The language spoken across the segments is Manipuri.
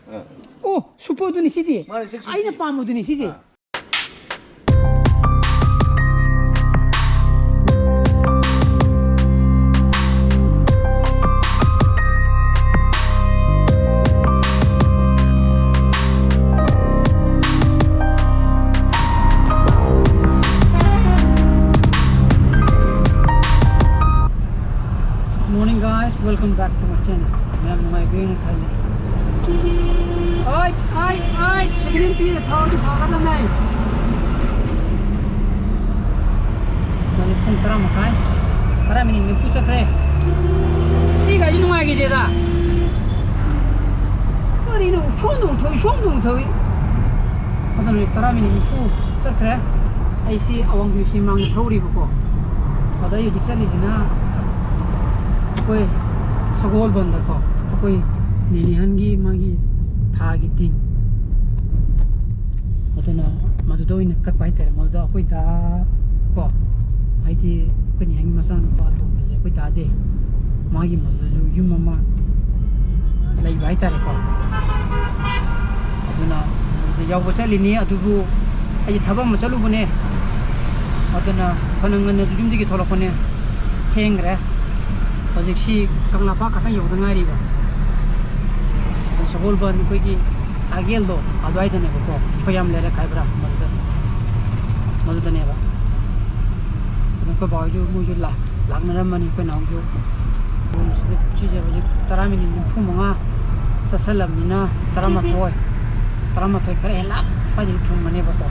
Oh, super duni sidi. Aina pamu duni sidi. Morning guys, welcome back to my channel. I'm my green color. Oi, chicken pizza thawdi thawada mai. Mani phun tara makai. Para mini ni pusa kre. Si ga ji nungai ge je da. Kari no shong thoi. Adan ni tara mini ni pu sa kre. Ai si awang bi si mang thawri ba ko. Ada yu jiksa ni jina. कोई सगोल बंद को कोई निनिहनगी मागी थागी तीन अदना मदुदो इन कट पाइते मदुदो कोई दा को आइती कोई निहंगी मसान पालो मजे कोई दाजे मागी मदुदो जो युममा लाई बाइता रे को अदना मदुदो याव बसलिनी अदुबु आइ थबा मचलु बने अदना फनंगन जुजुमदिगी थोलकने थेंगरे हजिसी कंगलापा खतंग यौदंगारिबा सगोलबन कोइगी तागेलदो अदवाइदनेबको सोयाम लेरे खाइब्रा मदुदनेबा को बाजु मुजु लागनरमनि को नाउजु चिजे बजि 10 मिनिट निफु मंगा ससलमनिना 13 करे ला फाजि थुमनेबको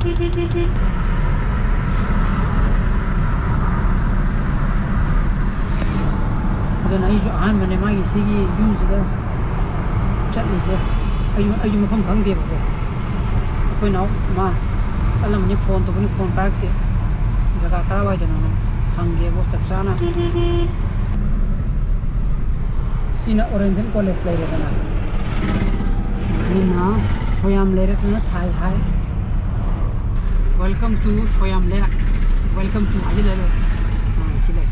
अदन आइजु अहमने मागी सिगी युमसिदा चटलिसे आइजु मफम खंगदेबको कोइ नाउ मा चलमनि फोन तो पनि फोन पाक्ते जगा करावाइदन हंगेबो चपसाना सिना ओरिएंटल कॉलेज लेरेदना निना सोयाम लेरेदना थाइ हाय वेलकम टू सोयाम लेरा वेलकम टू आजिलेलो सिला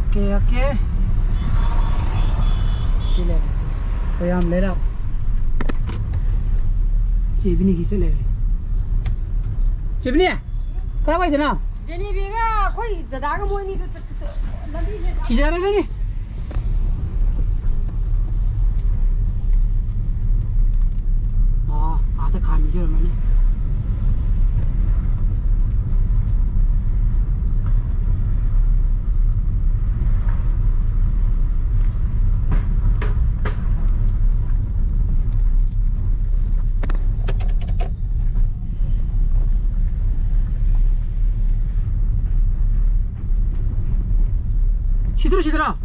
ओके सिले सोयाम लेरा जेबिनी किसे ले जेबिनी करा भाई देना जेनी बेगा कोई दादा का मोनी तो लंबी ले किजारा जेनी हां आधा खाने जो मैंने 시들어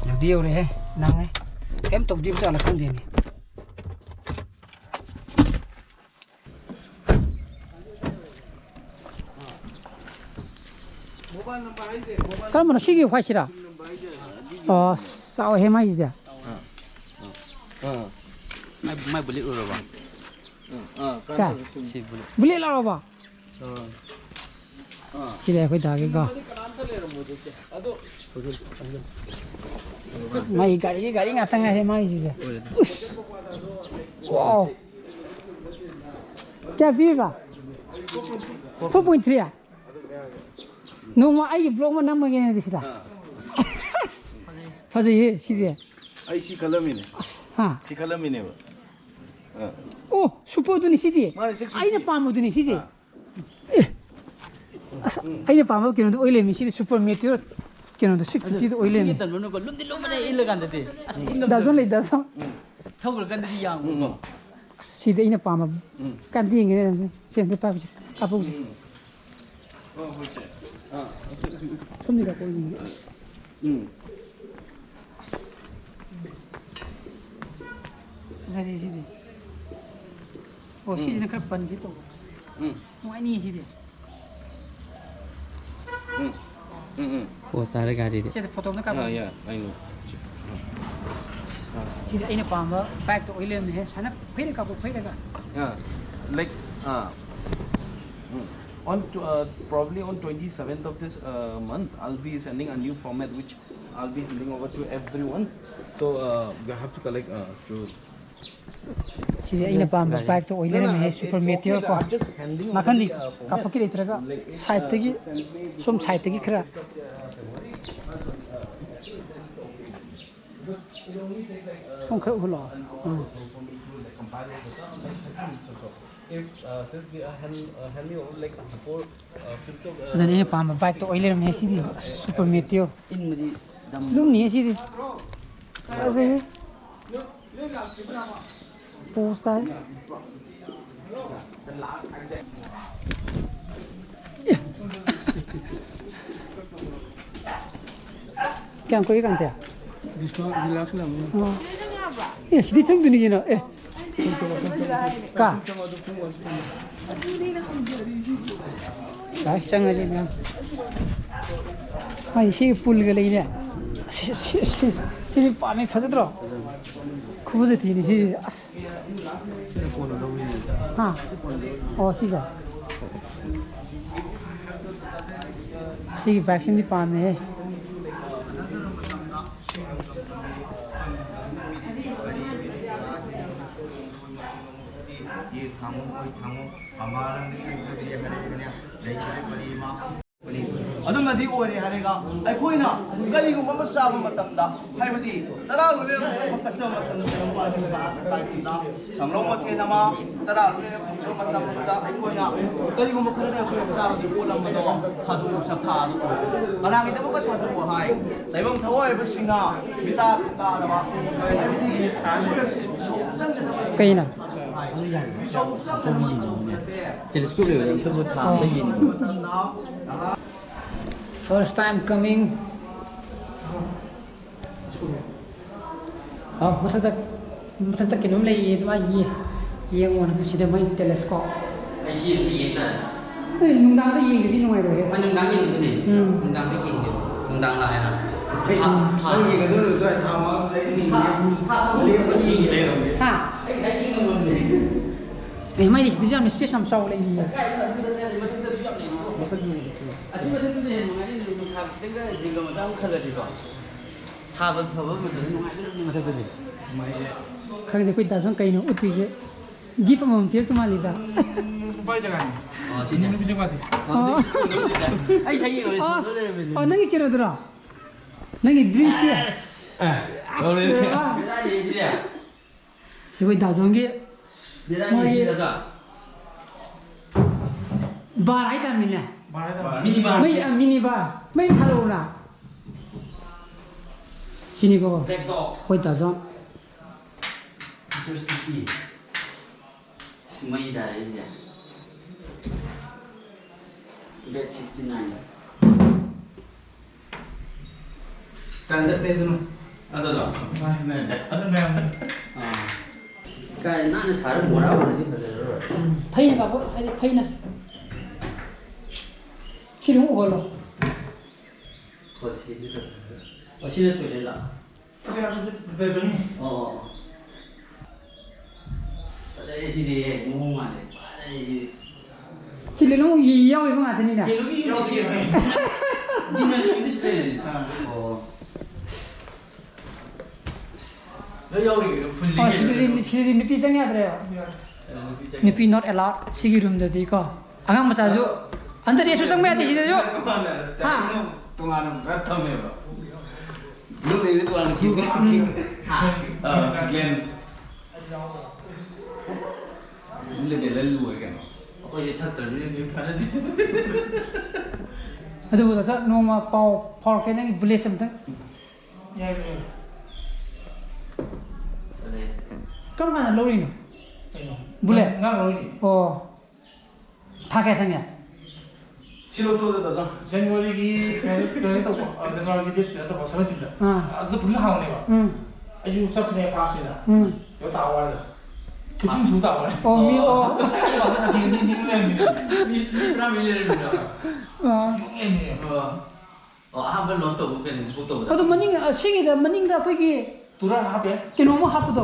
여기 오래 나네 햄 떡집 잘 큰데니 모바일 넘버 아이데 그러면 시기 화시라 싸워 해마이데 mai beli dulu bang. Kan? Beli lah apa? Sila aku dah ke? Mai gari nggak tengah he mai juga. Wow. क्या बीर बा? 4.3 आ? नोमा आई ब्लॉग में नाम क्या है दिसला? फजे ये सीधे. आई सी कलम ही नहीं. हाँ. सी कलम ही नहीं वो. Oh, super duni sidi. Aina pamu duni sidi. Aina pamu kino do oile mi sidi super meteor kino do sik ti do oile mi. Tan mono ko lundi lumane illa kan dati. As illa. Dazon le dazon. Thawul kan dati yang mo. Sidi aina pamu. Kan di ngi sen de pamu. Apu ji. Somni ka ko ni. Zari sidi. Oh, sini kan pan gitu. Mau ini sih dia. Post ada gadi dia. Saya foto nak apa? Ya, ini. Sini ini paham, pack tu oil ni. Sana, फिर का. Ya, like probably on 27th of this month, I'll be sending a new format which I'll be handing over to everyone. So you have to collect to. 시대 이나 밤 바이크 오일레 미 슈퍼 메티어 거 나칸디 카파키 레트라가 사이트기 좀 사이트기 크라 좀 그러 흘러 If since we hand me over like before 5th of 어떤 이나 밤 바이크 오일레 미 시디 슈퍼 메티어 인물이 룸니 시디 아세 पोस्ता है क्या कोई करते हैं ये सीधी चंग दुनिया ना ए का काय चंग अजी ना हाँ इसी पुल के लिए ना सीधी पानी फंसे तो खूब थी नहीं सी हाँ और सीधा सी वैक्सीन भी पान है ꯑꯗꯨꯅꯗꯤ ꯑꯣꯏꯔꯦ ꯍꯥꯏꯔꯒ ꯑꯩꯈꯣꯏꯅ ꯀꯔꯤꯒꯨꯝꯕ ꯑꯃ ꯆꯥꯕ ꯃꯇꯝꯗ ꯍꯥꯏꯕꯗꯤ ꯇꯔꯥ ꯂꯣꯏꯅ ꯄꯛꯀꯠꯆꯕ ꯃꯇꯝꯗ ꯁꯝꯂꯣꯡ ꯃꯊꯦꯜ ꯑꯃ ꯇꯔꯥ ꯂꯣꯏꯅ ꯄꯛꯆꯕ ꯃꯇꯝꯗ ꯑꯩꯈꯣꯏꯅ ꯀꯔꯤꯒꯨꯝꯕ ꯈꯔꯗ ꯑꯩꯈꯣꯏꯅ ꯆꯥꯕꯗꯤ ꯄꯣꯠ ꯑꯃꯗꯣ ꯊꯥꯗꯣꯛꯎ ꯁꯛꯊꯥꯗꯨ ꯀꯅꯥꯒꯤꯗꯃꯛꯇ ꯊꯥꯗꯣꯛꯄ ꯍꯥꯏ ꯂꯩꯐꯝ ꯊꯑꯣꯏꯕꯁꯤꯡꯅ ꯃꯤꯇꯥ ꯇꯥꯗꯕ ꯍꯥꯏꯕꯗꯤ कहीं ना 텔레스코프 를 뜨고 다 되긴 first time coming हाँ मसद तक किन्हों ले ये तो ये वो ना सीधे मैं टेलीस्कोप 아이시 이해다 नुंदांग तो ये कितनी नुआई रहे नुं당 얘기도 네 नुं당 얘기도 नुं당 나야나 다 얘기도 또 다마 हाँ eh मैं इस दिन में स्पेशल शाव ले लिया 아시 같은데 누가이 누가 그때가 지금 좀 커가지고 타번 타번 누가이 맞거든 खाली कोई दासन कहीं ना उतरी से गिफ्ट में फिर तुम्हारे लिए 어 진짜 아이 자기 이거 아 नंगे क्या रहा नंगे ड्रिंक्स क्या 내가 얘기야 कोई दासन के 내가 얘기하자 बार आई था मिलना 미니바 मिनी बार मैं था लो ना चीनी को 백도 कोई दासन 솔직히 스마이다 이제 169 standard ne dunu 안다죠 adu ma'am 그러니까 나는 잘 뭐라고 그러지 그대로 파이나 가보 아니 파이나 치료 오걸로 거시기도 어시는 또 이래라 어 사자이시리에 무궁화네 사자이시 치료는 이야오 이거 같으니까 이놈이 인디시네 니는 인디시네 너 여기 풀리게 아 시리디 니피 생겨야 돼요 니피 not allowed 시기 룸 되니까 아강 마사주 안들이 수상해야 되시죠 हाँ तुम्हारा प्रथम है 너 내일 또 하는 기분 Glenn ले दे ले लू है क्या 어제 탔더니 이렇게 하는데 अदुबो सा नोमा पाव फॉर के नंगे बुले समथंग 네 कब खाना लोरी नो बुले ngang rồi đi ओ था कैसा गया 치료 토대다 좀 January cái tàu January cái date tàu 17 đó cái đúng là hào này mà ayu sắp này phá rồi đó có tàu rồi cái chung chú tàu rồi ओ मी ओ cái bảo sao thì đi lên 미프라 밀려는 lên 한번 넣었어 그때는 못 떠보다 어도 머닝 시기다 머닝다 거기 돌아 하베 केनोमा हापदो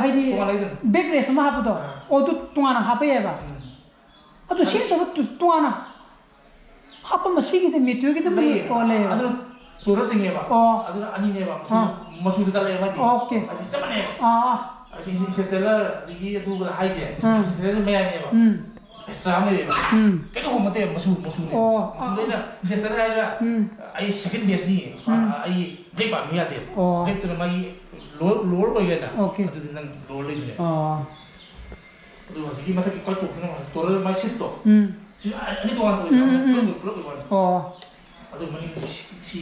हाइदि bag race मा हापदो ओ तो तुंगाना हापे एबा अतो सिर तो तुंगाना 하품 시기도 미투기도 뭐 올래. 아들은 돌아생해봐. 아들은 아니네봐. 마수도 잘해봐. 오케이. 아들 쩌만해. 아. 아니 인터스텔러 이게 누구 하이제. 인터스텔러 매야네봐. 에스트라메. cái hôm mà tiền mà sụp nên là giờ sẽ ra là ai second base đi ai take bạn nghe tiền take từ mà lúa rồi vậy nè từ từ năng lúa lên này rồi thì mà phải coi tụt nó tụt nó mới xịt tụt chứ anh đi toàn rồi rồi rồi mà đi xì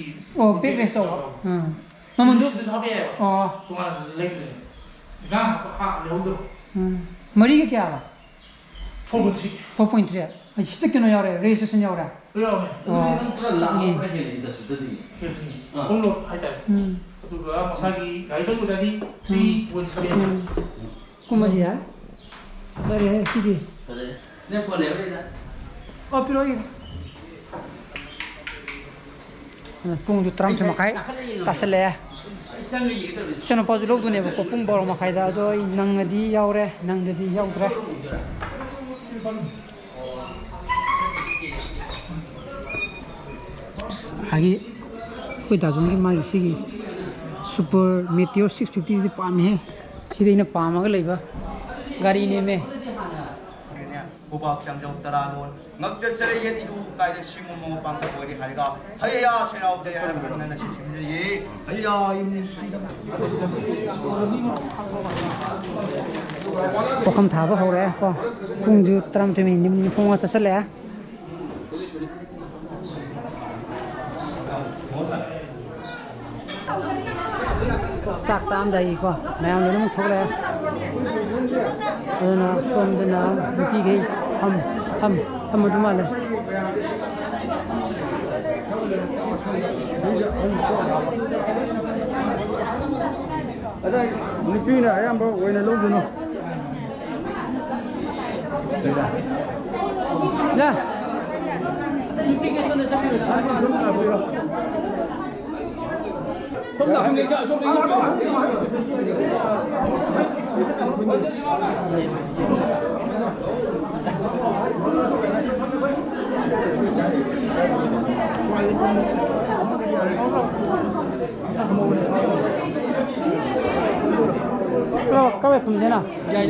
biết cái số mà mình được nó bé tụi anh lên rồi ra hạ nếu được 머리가 क्या 4.3 4.3 시드기는 야래 레이스는 야래 그러네 짱이 공로 하자 그리고 마사기 라이더보다디 3.7 꿈마지야 자리에 시디 그래 내 폰에 그래 필요해 뿡주 트람 좀 마카이 따슬래 저는 빠져 로그네 보고 뿡 벌어 마카이다 도 낭디 야오래 낭디 야오드래 하기 कोई दाजुंगी मागी सिगी सुपर मेटियोर 650 दी पाम है सिदे इने पामागा लेबा गाड़ी ने में 호박 장정 따라놓은 넉절절의 옛 이두 가이드 시무모 방법거리 하리가 하여야 세라옵자야 하는 그런 시심이 하여야 임시다 पकम थाबा हो रहा है को पुंजु त्रम ते में निम फोंगा चसले है sak tam dai ko ma'am ने मुख थोड़ा है ना सोम देना रुकी गई हम मधुमाले अरे निपीना अयंबो ओइना लोजुनो जा các bạn cùng thế nào? dây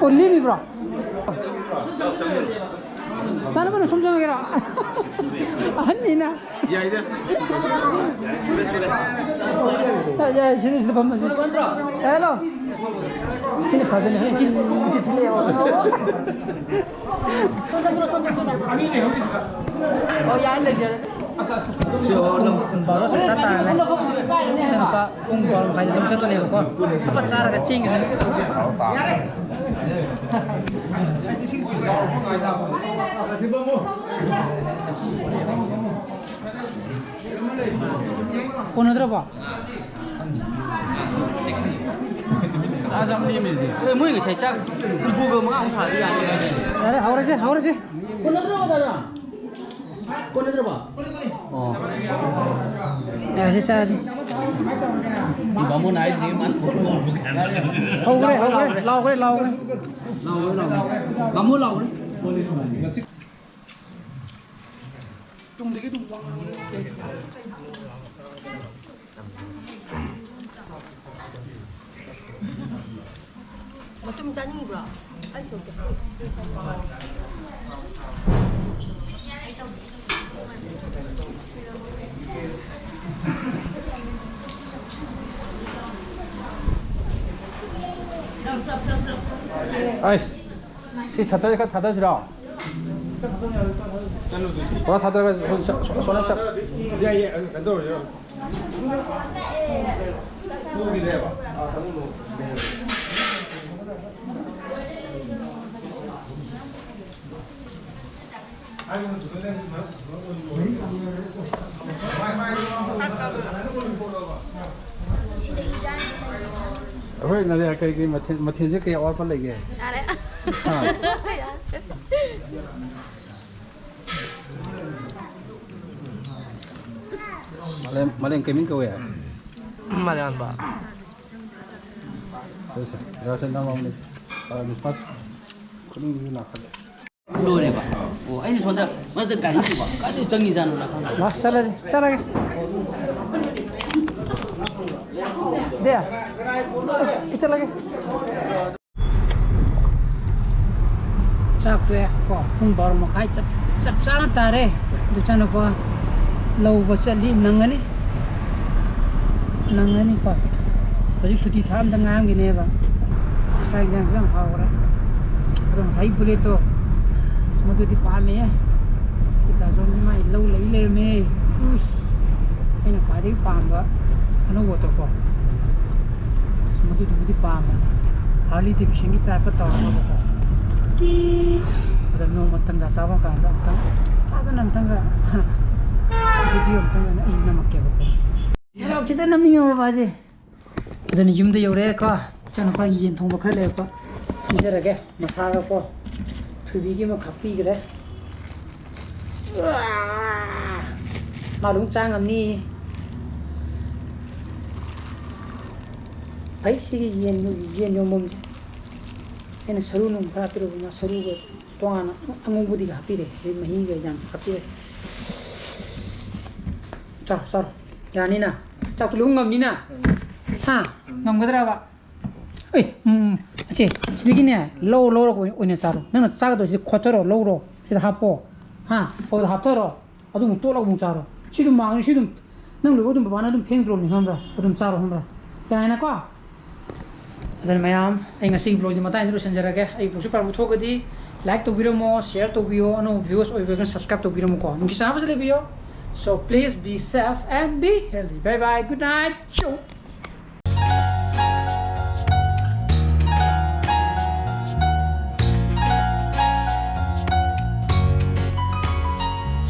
올림이 브라. 나는 뭐는 som정이라. 아니나. 야 이제 야, 신이 밥 마시. 헬로. 신이 밥은 해. 신이 드실래요? 아니네 여기 야, 안 되지. 바로 샀다네. 신파 공부하러 가야 돼. 저도 내고 아빠 차라가 찡이. कोण 들어봐. 사장님이지 뭐 이거 살짝 보고 뭐 아무 다리 아니야 अरे 하오르지. 꺼내 들어봐 다라 꺼내 들어봐 야, 진짜지. 이거 뭐 나이 되게 많고 하오 그래. 라오 그래. 나무 라오 그래 좀 짜는 거야. 알수 없게. 아이씨 시 닫아니까 닫아주라 뭐라 닫아가 손에 잡 예예 안 들어오죠 Ôi, nó là cái mà thiên chứ cái áo phân lại kìa. À đấy. Mà lên cái miếng câu à? mà ăn bà Rồi, rồi, nó ngon đi. Fast. Couldn't you knock it? loreba o ai so da ma da gari ba ka ni changi janu na khang Mas chala ke dia chala ke chak pe ko hung bar ma khai chap sana tare du chana pa lau ba chali nangani pa baju shuti tham da ngam gi ne ba sai jang jang ha ora rom sai bule to semua di pame ya kita zon mai lau lai le me ini padi pamba ano woto ko semua di pama hali di fishing kita apa tahu apa ta ada no matang da sawa ka da ta asa nam tanga video tanga na ina makke ko ya chita nam ni ba je dan yum da yore ka chana pa yin thong ba khare le pa jera ge masala ko thubi ma khappi gre ma lung chang am ni ai si yen yo mom ena saru nung thara piro ma saru ge toana angu budi ga pire re mahi ge jam khappi cha sar yani na cha tu lung ngam ni na ha ngam gadra ba oi ache sidikine lo ko oine charo nang cha ga do si khotoro lo ro si hapo ha o da haptoro adu mu to la mu charo sidum ma sidum nang lo dum ba na dum pheng drom ni hamra adum charo hamra kana ko adan mayam ai ngasi blog di mata indro sanjara ge ai bu super bu thogadi like to video mo share to video ano views oi vegan subscribe to video mo ko ngi sa ba le video so please be safe and be healthy bye bye good night ciao